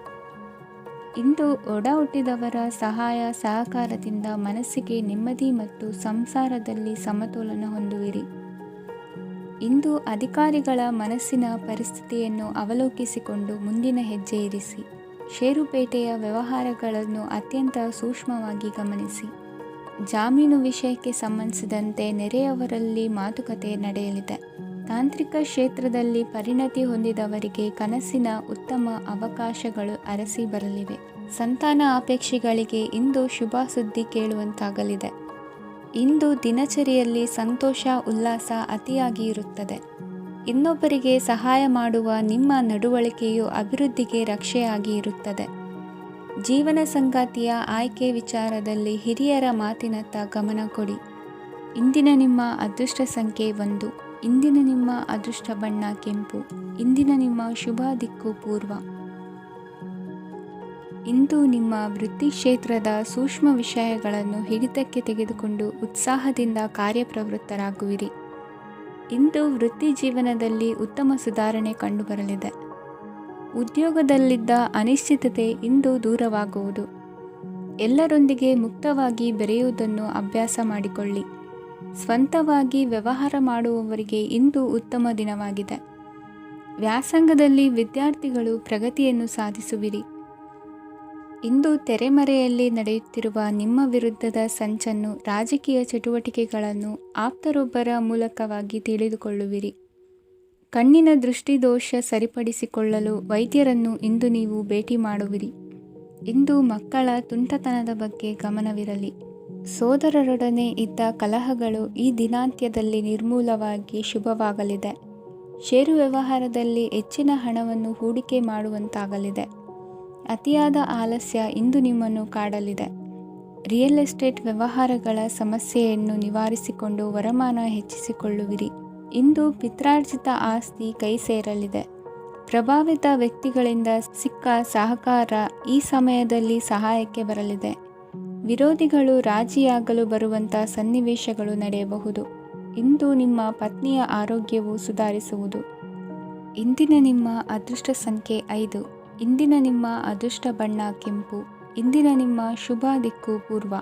S1: ಇಂದು ಒಡ ಹುಟ್ಟಿದವರ ಸಹಾಯ ಸಹಕಾರದಿಂದ ಮನಸ್ಸಿಗೆ ನೆಮ್ಮದಿ ಮತ್ತು ಸಂಸಾರದಲ್ಲಿ ಸಮತೋಲನ ಹೊಂದುವಿರಿ. ಇಂದು ಅಧಿಕಾರಿಗಳ ಮನಸ್ಸಿನ ಪರಿಸ್ಥಿತಿಯನ್ನು ಅವಲೋಕಿಸಿಕೊಂಡು ಮುಂದಿನ ಹೆಜ್ಜೆ ಇರಿಸಿ. ಷೇರುಪೇಟೆಯ ವ್ಯವಹಾರಗಳನ್ನು ಅತ್ಯಂತ ಸೂಕ್ಷ್ಮವಾಗಿ ಗಮನಿಸಿ. ಜಾಮೀನು ವಿಷಯಕ್ಕೆ ಸಂಬಂಧಿಸಿದಂತೆ ನೆರೆಯವರಲ್ಲಿ ಮಾತುಕತೆ ನಡೆಯಲಿದೆ. ತಾಂತ್ರಿಕ ಕ್ಷೇತ್ರದಲ್ಲಿ ಪರಿಣತಿ ಹೊಂದಿದವರಿಗೆ ಕನಸಿನ ಉತ್ತಮ ಅವಕಾಶಗಳು ಅರಸಿ ಬರಲಿವೆ. ಸಂತಾನ ಅಪೇಕ್ಷಿಗಳಿಗೆ ಇಂದು ಶುಭ ಸುದ್ದಿ ಕೇಳುವಂತಾಗಲಿದೆ. ಇಂದು ದಿನಚರಿಯಲ್ಲಿ ಸಂತೋಷ ಉಲ್ಲಾಸ ಅತಿಯಾಗಿ ಇರುತ್ತದೆ. ಇನ್ನೊಬ್ಬರಿಗೆ ಸಹಾಯ ಮಾಡುವ ನಿಮ್ಮ ನಡವಳಿಕೆಯು ಅಭಿವೃದ್ಧಿಗೆ ರಕ್ಷೆಯಾಗಿ ಇರುತ್ತದೆ. ಜೀವನ ಸಂಗಾತಿಯ ಆಯ್ಕೆ ವಿಚಾರದಲ್ಲಿ ಹಿರಿಯರ ಮಾತಿನತ್ತ ಗಮನ ಕೊಡಿ. ಇಂದಿನ ನಿಮ್ಮ ಅದೃಷ್ಟ ಸಂಖ್ಯೆ 1. ಇಂದಿನ ನಿಮ್ಮ ಅದೃಷ್ಟ ಬಣ್ಣ ಕೆಂಪು. ಇಂದಿನ ನಿಮ್ಮ ಶುಭ ದಿಕ್ಕು ಪೂರ್ವ. ಇಂದು ನಿಮ್ಮ ವೃತ್ತಿ ಕ್ಷೇತ್ರದ ಸೂಕ್ಷ್ಮ ವಿಷಯಗಳನ್ನು ಹಿಡಿತಕ್ಕೆ ತೆಗೆದುಕೊಂಡು ಉತ್ಸಾಹದಿಂದ ಕಾರ್ಯಪ್ರವೃತ್ತರಾಗುವಿರಿ. ಇಂದು ವೃತ್ತಿ ಜೀವನದಲ್ಲಿ ಉತ್ತಮ ಸುಧಾರಣೆ ಕಂಡುಬರಲಿದೆ. ಉದ್ಯೋಗದಲ್ಲಿದ್ದ ಅನಿಶ್ಚಿತತೆ ಇಂದು ದೂರವಾಗುವುದು. ಎಲ್ಲರೊಂದಿಗೆ ಮುಕ್ತವಾಗಿ ಬೆರೆಯುವುದನ್ನು ಅಭ್ಯಾಸ ಮಾಡಿಕೊಳ್ಳಿ. ಸ್ವಂತವಾಗಿ ವ್ಯವಹಾರ ಮಾಡುವವರಿಗೆ ಇಂದು ಉತ್ತಮ ದಿನವಾಗಿದೆ. ವ್ಯಾಸಂಗದಲ್ಲಿ ವಿದ್ಯಾರ್ಥಿಗಳು ಪ್ರಗತಿಯನ್ನು ಸಾಧಿಸುವಿರಿ. ಇಂದು ತೆರೆಮರೆಯಲ್ಲಿ ನಡೆಯುತ್ತಿರುವ ನಿಮ್ಮ ವಿರುದ್ಧದ ಸಂಚನ್ನು, ರಾಜಕೀಯ ಚಟುವಟಿಕೆಗಳನ್ನು ಆಪ್ತರೊಬ್ಬರ ಮೂಲಕವಾಗಿ ತಿಳಿದುಕೊಳ್ಳುವಿರಿ. ಕಣ್ಣಿನ ದೃಷ್ಟಿದೋಷ ಸರಿಪಡಿಸಿಕೊಳ್ಳಲು ವೈದ್ಯರನ್ನು ಇಂದು ನೀವು ಭೇಟಿ ಮಾಡುವಿರಿ. ಇಂದು ಮಕ್ಕಳ ತುಂಟತನದ ಬಗ್ಗೆ ಗಮನವಿರಲಿ. ಸೋದರರೊಡನೆ ಇದ್ದ ಕಲಹಗಳು ಈ ದಿನಾಂತ್ಯದಲ್ಲಿ ನಿರ್ಮೂಲವಾಗಿ ಶುಭವಾಗಲಿದೆ. ಷೇರು ವ್ಯವಹಾರದಲ್ಲಿ ಹೆಚ್ಚಿನ ಹಣವನ್ನು ಹೂಡಿಕೆ ಮಾಡುವಂತಾಗಲಿದೆ. ಅತಿಯಾದ ಆಲಸ್ಯ ಇಂದು ನಿಮ್ಮನ್ನು ಕಾಡಲಿದೆ. ರಿಯಲ್ ಎಸ್ಟೇಟ್ ವ್ಯವಹಾರಗಳ ಸಮಸ್ಯೆಯನ್ನು ನಿವಾರಿಸಿಕೊಂಡು ವರಮಾನ ಹೆಚ್ಚಿಸಿಕೊಳ್ಳುವಿರಿ. ಇಂದು ಪಿತ್ರಾರ್ಜಿತ ಆಸ್ತಿ ಕೈ ಸೇರಲಿದೆ. ಪ್ರಭಾವಿತ ವ್ಯಕ್ತಿಗಳಿಂದ ಸಿಕ್ಕ ಸಹಕಾರ ಈ ಸಮಯದಲ್ಲಿ ಸಹಾಯಕ್ಕೆ ಬರಲಿದೆ. ವಿರೋಧಿಗಳು ರಾಜಿಯಾಗಲು ಬರುವಂಥ ಸನ್ನಿವೇಶಗಳು ನಡೆಯಬಹುದು. ಇಂದು ನಿಮ್ಮ ಪತ್ನಿಯ ಆರೋಗ್ಯವು ಸುಧಾರಿಸುವುದು. ಇಂದಿನ ನಿಮ್ಮ ಅದೃಷ್ಟ ಸಂಖ್ಯೆ 5. ಇಂದಿನ ನಿಮ್ಮ ಅದೃಷ್ಟ ಬಣ್ಣ ಕೆಂಪು. ಇಂದಿನ ನಿಮ್ಮ ಶುಭ ದಿಕ್ಕು ಪೂರ್ವ.